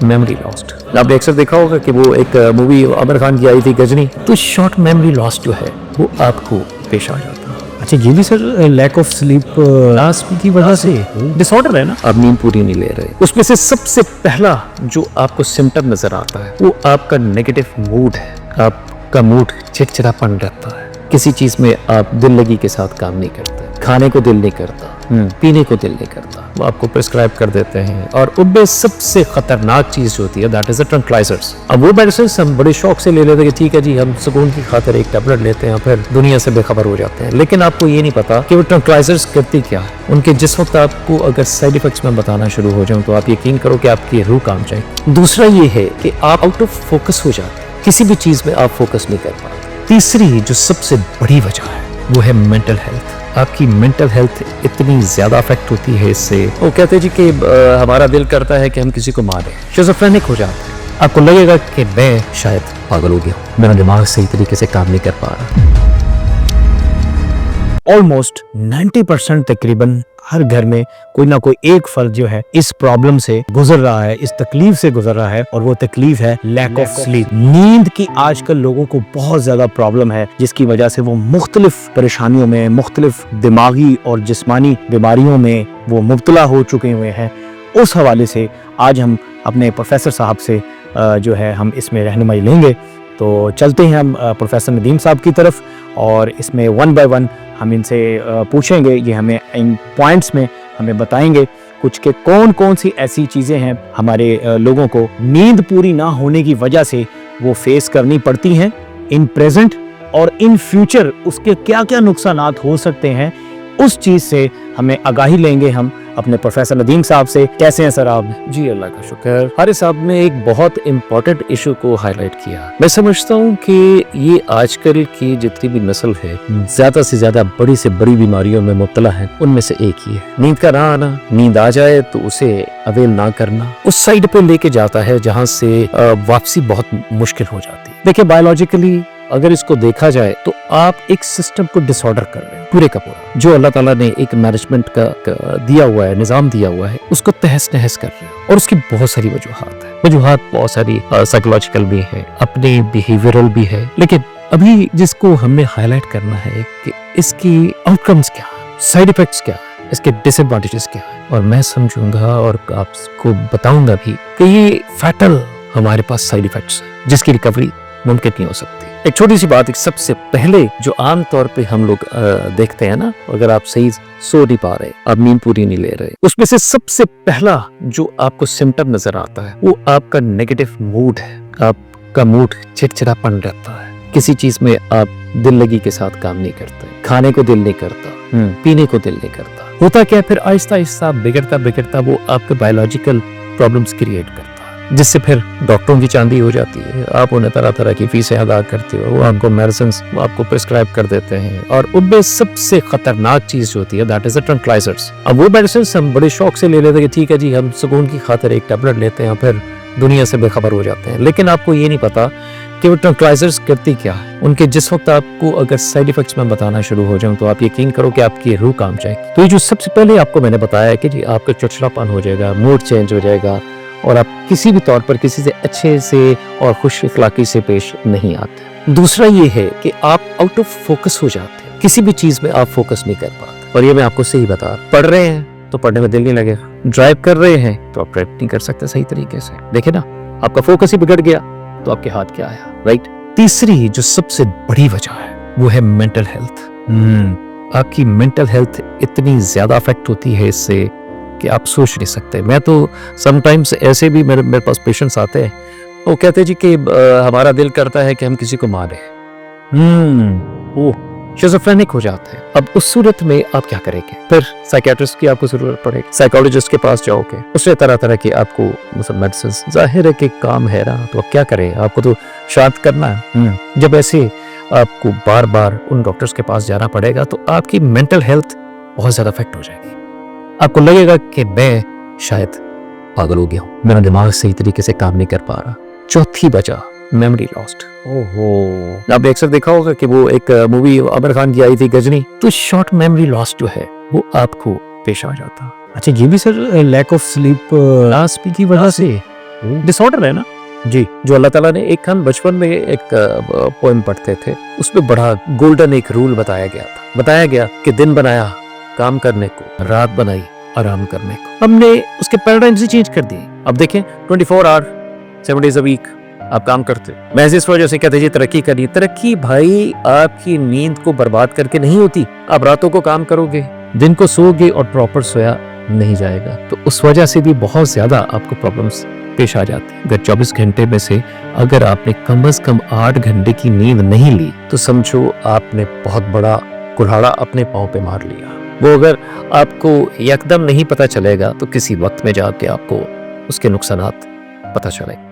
Memory lost. आपने अक्सर देखा होगा कि वो एक मूवी आमिर खान की आई थी गजनी, तो शॉर्ट मेमोरी लॉस जो है वो आपको पेश आ जाता है। अच्छा, ये भी सर लैक ऑफ स्लीप की वजह से डिसऑर्डर है ना? आप नींद पूरी नहीं ले रहे। उसमें से सबसे पहला जो आपको सिम्टम नजर आता है वो आपका नेगेटिव मूड है। आपका मूड चिड़चिड़ापन रहता है, किसी चीज में आप दिल लगी के साथ काम नहीं करते, खाने को दिल नहीं करता, पीने को दिल नहीं करता, वो आपको प्रिस्क्राइब कर देते हैं। और उनमें सबसे खतरनाक चीज जो होती है दैट इज द ट्रंक्लाइजर्स। अब वो मेडिसिन हम बड़े शौक से ले लेते हैं कि ठीक है जी, हम सुकून की खातिर एक टैबलेट लेते हैं, फिर दुनिया से बेखबर हो जाते हैं। लेकिन आपको ये नहीं पता कि वो ट्रंक्लाइजर्स करती क्या है। उनके जिस वक्त आपको अगर साइड इफेक्ट्स में बताना शुरू हो जाऊं तो आप यकीन करो कि आपकी रूह काम जाएगी। दूसरा ये है कि आप आउट ऑफ फोकस हो जाते हैं, किसी भी चीज में आप फोकस नहीं कर पाते। तीसरी जो सबसे बड़ी वजह है वो है मेंटल हेल्थ। आपकी मेंटल हेल्थ इतनी ज्यादा अफेक्ट होती है इससे। वो कहते हैं जी कि हमारा दिल करता है कि हम किसी को मारें, शिज़ोफ्रेनिक हो जाते हैं। आपको लगेगा कि मैं शायद पागल हो गया हूं, मेरा दिमाग सही तरीके से काम नहीं कर पा रहा। ऑलमोस्ट 90% तकरीबन हर घर में कोई ना कोई एक फर्द जो है इस प्रॉब्लम से गुजर रहा है, इस तकलीफ से गुजर रहा है, और वो तकलीफ है लैक ऑफ स्लीप। नींद की आजकल लोगों को बहुत ज्यादा प्रॉब्लम है, जिसकी वजह से वो मुख्तलिफ परेशानियों में, मुख्तलिफ दिमागी और जिस्मानी बीमारियों में वो मुब्तला हो चुके हुए हैं। उस हवाले से आज हम अपने प्रोफेसर साहब से जो है हम इसमें रहनुमाई लेंगे। तो चलते हैं हम प्रोफेसर नदीम साहब की तरफ, और इसमें वन बाय वन हम इनसे पूछेंगे। ये हमें इन पॉइंट्स में हमें बताएंगे कुछ के कौन कौन सी ऐसी चीज़ें हैं हमारे लोगों को नींद पूरी ना होने की वजह से वो फेस करनी पड़ती हैं इन प्रेजेंट, और इन फ्यूचर उसके क्या क्या नुकसानात हो सकते हैं। उस चीज़ से हमें आगाही लेंगे हम अपने प्रोफेसर नदीम साहब से। कैसे हैं सर आप? जी अल्लाह का शुक्र। हारिस साहब ने एक बहुत इम्पोर्टेंट इशू को हाईलाइट किया। मैं समझता हूँ कि ये आजकल की जितनी भी नस्ल है ज्यादा से ज्यादा बड़ी से बड़ी बीमारियों में मुब्तला है। उनमें से एक ही है नींद का ना आना। नींद आ जाए तो उसे अवेल ना करना उस साइड पे लेके जाता है जहाँ से वापसी बहुत मुश्किल हो जाती है। देखिए, बायोलॉजिकली अगर इसको देखा जाए तो आप एक सिस्टम को डिसऑर्डर कर रहे हैं पूरे का पूरा। जो अल्लाह ताला ने एक मैनेजमेंट का दिया हुआ है, निजाम दिया हुआ है, उसको तहस नहस कर रहे हैं। और उसकी बहुत सारी वजूहात है। वजूहात बहुत सारी साइकोलॉजिकल भी है, अपने बिहेवियरल भी है। लेकिन अभी जिसको हमने हाईलाइट करना है कि इसकी आउटकम्स क्या है, साइड इफेक्ट्स क्या है, इसके डिसएडवांटेजेस क्या है। और मैं समझूंगा और आपको बताऊंगा भी कि ये फैटल हमारे पास साइड इफेक्ट्स है जिसकी रिकवरी मुमकिन नहीं हो सकती। एक छोटी सी बात, एक सबसे पहले जो आम तौर पे हम लोग देखते हैं ना, अगर आप सही सो नहीं पा रहे, आप नींद पूरी नहीं ले रहे, उसमें से सबसे पहला जो आपको सिम्टम नजर आता है वो आपका नेगेटिव मूड है। आपका मूड चिड़चिड़ापन रहता है, किसी चीज में आप दिल लगी के साथ काम नहीं करते, खाने को दिल नहीं करता, पीने को दिल नहीं करता। होता क्या, फिर आहिस्ता आहिस्ता बिगड़ता बिगड़ता वो आपके बायोलॉजिकल प्रॉब्लम्स क्रिएट करता है, जिससे फिर डॉक्टरों की चांदी हो जाती है। आप उन्हें तरह तरह की फीसें अदा करते हो, वो आपको मेडिसिन आपको प्रिस्क्राइब कर देते हैं। और उनमें सबसे खतरनाक चीज जो होती है दैट इज द ट्रंक्लाइजर्स। अब वो मेडिसिन हम बड़े शौक से ले लेते हैं कि ठीक है जी, हम सुकून की खातिर एक टैबलेट लेते हैं, फिर दुनिया से बेखबर हो जाते हैं। लेकिन आपको ये नहीं पता कि वो ट्रंक्लाइजर्स करती क्या है। उनके जिस वक्त आपको अगर साइड इफेक्ट्स में बताना शुरू हो जाऊं तो आप यकीन करो कि आपकी रूह काम जाएगी। तो ये जो सबसे पहले आपको मैंने बताया कि जी आपका चिड़चिड़ापन हो जाएगा, मूड चेंज हो जाएगा, और आप किसी भी तौर पर किसी से अच्छे से और खुश इखलाकी से पेश नहीं आते। दूसरा ये है कि आप आउट ऑफ फोकस हो जाते हैं, किसी भी चीज में आप फोकस नहीं कर पाते। और ये मैं आपको सही बता रहा, पढ़ रहे हैं तो पढ़ने में दिल नहीं लगेगा, ड्राइव कर रहे हैं तो आप ड्राइव नहीं कर सकते सही तरीके से। देखे ना, आपका फोकस ही बिगड़ गया तो आपके हाथ क्या आया, राइट। तीसरी जो सबसे बड़ी वजह है वो है मेंटल हेल्थ। आपकी मेंटल हेल्थ इतनी ज्यादा अफेक्ट होती है इससे कि आप सोच नहीं सकते। मैं तो समटाइम्स ऐसे भी मेरे पास पेशेंट्स आते हैं, वो कहते हैं जी कि हमारा दिल करता है कि हम किसी को मारें। ओह, शिज़ोफ्रेनिक हो जाते हैं। अब उस सूरत में आप क्या करेंगे? फिर साइकियाट्रिस्ट की आपको जरूरत पड़ेगी, साइकोलॉजिस्ट के पास जाओगे, उससे तरह तरह की आपको मतलब मेडिसिन। जाहिर है कि काम है ना, तो आप क्या करें, आपको तो शांत करना है। जब ऐसे आपको बार बार उन डॉक्टर्स के पास जाना पड़ेगा तो आपकी मेंटल हेल्थ बहुत ज्यादा अफेक्ट हो जाएगी। आपको लगेगा कि मैं शायद पागल हो गया हूं, मेरा दिमाग सही तरीके से काम नहीं कर पा रहा। चौथी वजह मेमोरी लॉस्ट। ओहो, आपने अक्सर देखा होगा कि वो एक मूवी आमिर खान की आई थी गजनी, तो शॉर्ट मेमोरी लॉस जो है वो आपको पेश आ जाता। अच्छा, ये भी सर लैक ऑफ स्लीप की वजह से डिसऑर्डर है ना जी। जो अल्लाह ताला ने एक हम बचपन में एक पोएम पढ़ते थे, उसमें बड़ा गोल्डन एक रूल बताया गया कि दिन बनाया काम करने को, रात बनाई आराम करने को। हमने उसके पैराडाइम से चेंज कर दिए। अब देखें 24 आवर 7 डेज अ वीक आप काम करते हो। मैं इस वजह से कहते जी तरक्की करिए। तरक्की भाई आपकी नींद को बर्बाद करके नहीं होती। आप रातों को काम करोगे, दिन को सोओगे और प्रॉपर सोया नहीं जाएगा, तो उस वजह से भी बहुत ज्यादा आपको प्रॉब्लम्स पेश आ जाती है। अगर 24 घंटे में से अगर आपने कम से कम 8 घंटे की नींद नहीं ली तो समझो आपने बहुत बड़ा कुल्हाड़ा अपने पाँव पे मार लिया। वो अगर आपको यकदम नहीं पता चलेगा तो किसी वक्त में जाके आपको उसके नुकसानात पता चलेगा।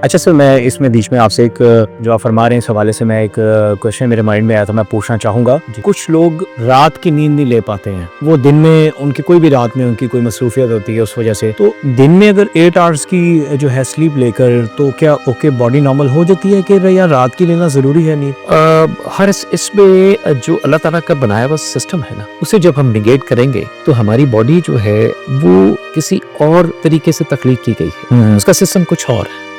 अच्छा सर, मैं इसमें बीच में आपसे एक जो आप फरमा रहे हैं इस हवाले से मैं एक क्वेश्चन मेरे माइंड में आया था, मैं पूछना चाहूँगा। कुछ लोग रात की नींद नहीं ले पाते हैं, वो दिन में उनकी कोई भी रात में उनकी कोई मसरूफियत होती है उस वजह से, तो दिन में अगर 8 आवर्स की जो है स्लीप लेकर तो क्या ओके बॉडी नॉर्मल हो जाती है कि या रात की लेना ज़रूरी है नींद? हर इसमें जो अल्लाह ताला का बनाया हुआ सिस्टम है ना, उसे जब हम निगेट करेंगे तो हमारी बॉडी जो है वो किसी और तरीके से तख्लीक की गई है, उसका सिस्टम कुछ और है।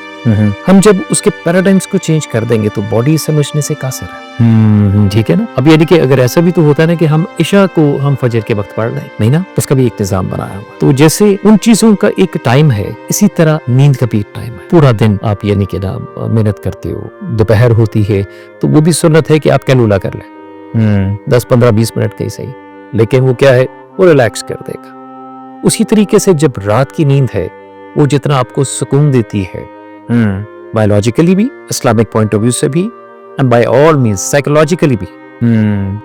हम जब उसके पैराडाइम्स को चेंज कर देंगे तो बॉडी समझने से कासिर है। ठीक है ना। अब यानी कि अगर ऐसा भी तो होता है ना कि हम इशा को हम फजर के वक्त पढ़ रहे हैं, नहीं ना, उसका भी एक निजाम बनाया हुआ। तो जैसे उन चीजों का एक टाइम है, इसी तरह नींद का भी एक टाइम है। पूरा दिन आप यानी कि ना मेहनत करते हो, दोपहर होती है तो वो भी सुन्नत है कि आप कैलूला कर लें 10, 15, 20 मिनट का ही सही, लेकिन वो क्या है, वो रिलैक्स कर देगा। उसी तरीके से जब रात की नींद है वो जितना आपको सुकून देती है बायोलॉजिकली भी, इस्लामिक पॉइंट ऑफ व्यू से भी, and by all means psychologically भी,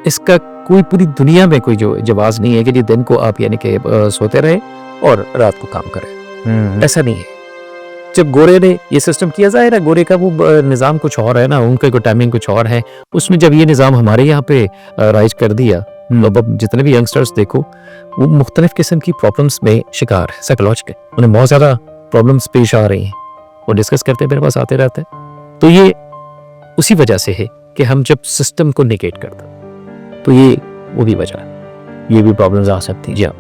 इसका कोई पूरी दुनिया में कोई जो जवाब नहीं है कि दिन को आप यानी कि सोते रहे और रात को काम करें। ऐसा नहीं है। जब गोरे ने ये सिस्टम किया, जाहिर है गोरे का वो निज़ाम कुछ और है ना, उनका कोई टाइमिंग कुछ और है। उसमें जब ये निज़ाम हमारे यहाँ पे राइज कर दिया, अब जितने भी यंगस्टर्स देखो वो मुख्तलिफ किस्म की प्रॉब्लम्स में शिकार है साइकोलॉजिकल, उन्हें बहुत ज़्यादा प्रॉब्लम्स पेश आ रही हैं, वो डिस्कस करते मेरे पास आते रहते हैं। तो ये उसी वजह से है कि हम जब सिस्टम को निगेट करते तो ये वो भी वजह है, ये भी प्रॉब्लम्स आ सकती हैं।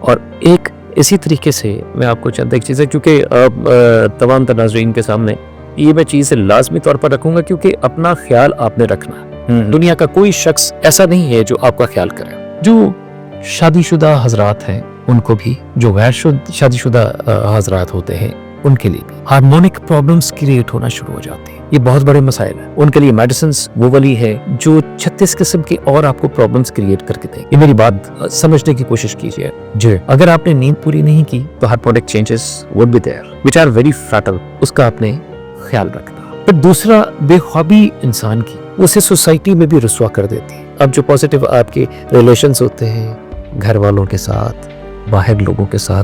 और एक इसी तरीके से मैं आपको चंद एक चीज़ें, क्योंकि तमाम नाज़रीन के सामने ये मैं चीज़ लाजमी तौर पर रखूंगा, क्योंकि अपना ख्याल आपने रखना है। दुनिया का कोई शख्स ऐसा नहीं है जो आपका ख्याल करे। जो शादीशुदा हजरात हैं उनको भी, जो गैर शादीशुदा हजरात होते हैं उनके लिए भी हार्मोनिक प्रॉब्लम्स क्रिएट होना शुरू हो जाती है। ये बहुत बड़े मसाइल है। उनके लिए मेडिसिन्स वो वाली है जो 36 किस्म के और आपको प्रॉब्लम्स क्रिएट करके देंगे। ये मेरी बात समझने की कोशिश कीजिए जी। अगर आपने नींद पूरी नहीं की तो harmonic changes would be there which are very fatal, उसका आपने ख्याल रखना। पर दूसरा, बेख्वाबी इंसान की उसे सोसाइटी में भी रुसवा कर देती है। अब जो पॉजिटिव आपके रिलेशंस होते हैं घर वालों के साथ, बाहर लोगों के साथ,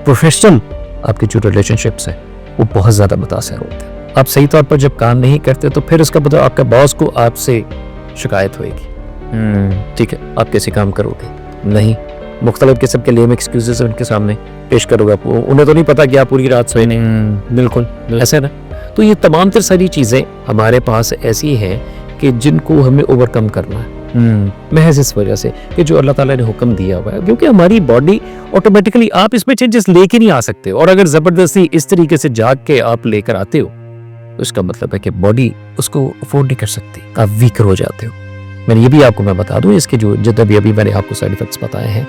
प्रोफेशनल आपके जो रिलेशनशिप्स हैं वो बहुत ज़्यादा मुतासर होते हैं। आप सही तौर पर जब काम नहीं करते तो फिर उसका मतलब आपका बॉस को आपसे शिकायत होएगी। ठीक है, आप कैसे काम करोगे, नहीं, मुख्तलिफ किस्म के लेम एक्सक्यूजेस उनके सामने पेश करोगे। उन्हें तो नहीं पता कि आप पूरी रात सोए नहीं। बिल्कुल ऐसा ना। तो ये तमाम तर सारी चीज़ें हमारे पास ऐसी हैं कि जिनको हमें ओवरकम करना है, महज इस वजह से कि जो अल्लाह ताला ने हुक्म दिया हुआ है, क्योंकि हमारी बॉडी ऑटोमेटिकली, आप इसमें चेंजेस लेके नहीं आ सकते। और अगर जबरदस्ती इस तरीके से जाग के आप लेकर आते हो तो इसका मतलब है कि बॉडी उसको अफोर्ड नहीं कर सकती, आप वीकर हो जाते हो। मैंने ये भी आपको मैं बता दूं, इसके जो जितना भी अभी मैंने आपको साइड इफेक्ट्स बताए हैं,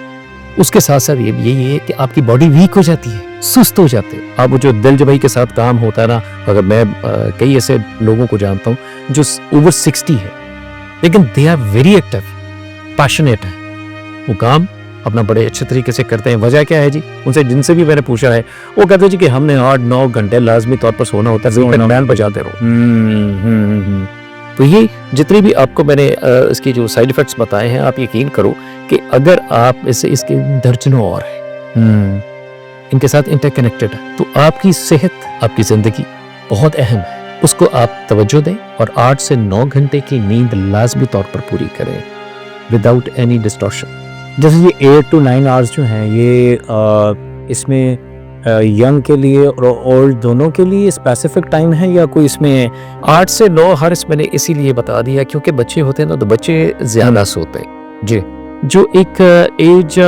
उसके साथ साथ ये है कि आपकी बॉडी वीक हो जाती है, सुस्त हो जाते हो आप। वो जो दिल जबाई के साथ काम होता है ना, अगर मैं कई ऐसे लोगों को जानता हूँ जो ओवर 60 है लेकिन they are very active, passionate है, वो काम अपना बड़े अच्छे तरीके से करते हैं। वजह क्या है जी, उनसे जिनसे भी मैंने पूछा है वो कहते हैं जी कि हमने 8-9 घंटे लाजमी तौर पर सोना होता है, बैन बजाते रहो। तो ये जितनी भी आपको मैंने इसकी जो साइड इफेक्ट्स बताए हैं, आप यकीन करो कि अगर आप इसके दर्जनों और हैं इनके साथ इंटरकनेक्टेड है, तो आपकी सेहत, आपकी जिंदगी बहुत अहम है, उसको आप तवज्जो दें और 8 से 9 घंटे की नींद लाजमी तौर पर पूरी करें विदाउट एनी डिस्टॉर्शन। जैसे ये 8 to 9 आवर्स जो हैं ये इसमें यंग के लिए और ओल्ड दोनों के लिए स्पेसिफिक टाइम है या कोई इसमें 8 से 9 हर्स मैंने इसीलिए बता दिया क्योंकि बच्चे होते हैं ना, तो बच्चे ज्यादा सोते हैं जी। जो एक एज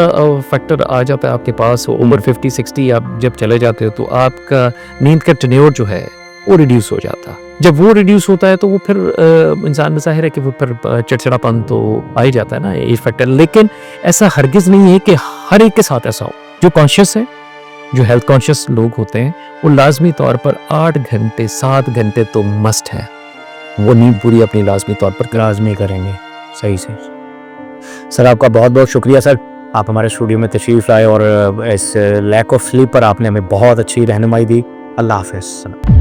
फैक्टर आ जाता है आपके पास, उम्र 50-60 आप जब चले जाते हो तो आपका नींद का टेन्योर जो है वो रिड्यूस हो जाता है। जब वो रिड्यूस होता है तो वो फिर इंसान में ज़ाहिर है कि वो फिर चिड़चिड़ापन तो आ ही जाता है ना, एज फैक्टर। लेकिन ऐसा हरगिज़ नहीं है कि हर एक के साथ ऐसा हो। जो कॉन्शियस है, जो हेल्थ कॉन्शियस लोग होते हैं, वो लाजमी तौर पर 8 घंटे 7 घंटे तो मस्ट है, वो नींद पूरी अपनी लाजमी तौर पर लाजमी करेंगे। सही से सर, आपका बहुत बहुत शुक्रिया सर, आप हमारे स्टूडियो में तशरीफ़ लाए और इस लैक ऑफ स्लीप पर आपने हमें बहुत अच्छी रहनुमाई दी। अल्लाह हाफ़िज़।